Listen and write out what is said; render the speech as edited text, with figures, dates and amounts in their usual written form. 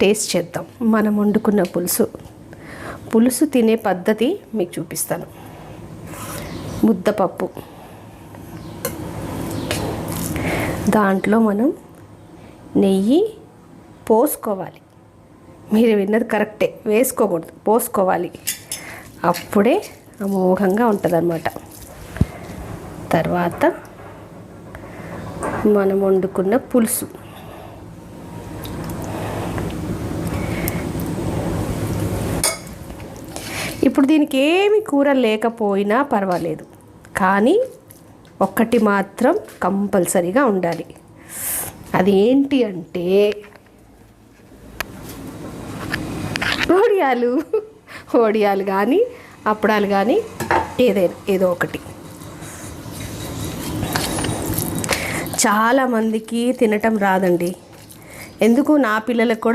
Taste చేద్దాం. మనం వండుకున్న పులుసు తినే పద్ధతి మీకు చూపిస్తాను. ముద్దపప్పు, దాంట్లో మనం నెయ్యి పోసుకోవాలి. మీరు విన్నది కరెక్టే, వేసుకోకూడదు, పోసుకోవాలి. అప్పుడే అమోఘంగా ఉంటుందన్నమాట. తర్వాత మనం వండుకున్న పులుసు, ఇప్పుడు దీనికి ఏమి కూర లేకపోయినా పర్వాలేదు, కానీ ఒక్కటి మాత్రం కంపల్సరీగా ఉండాలి. అదేంటి అంటే వడియాలు కానీ అప్పడాలు కానీ ఏదో ఒకటి. చాలామందికి తినటం రాదండి. ఎందుకు, నా పిల్లలకు కూడా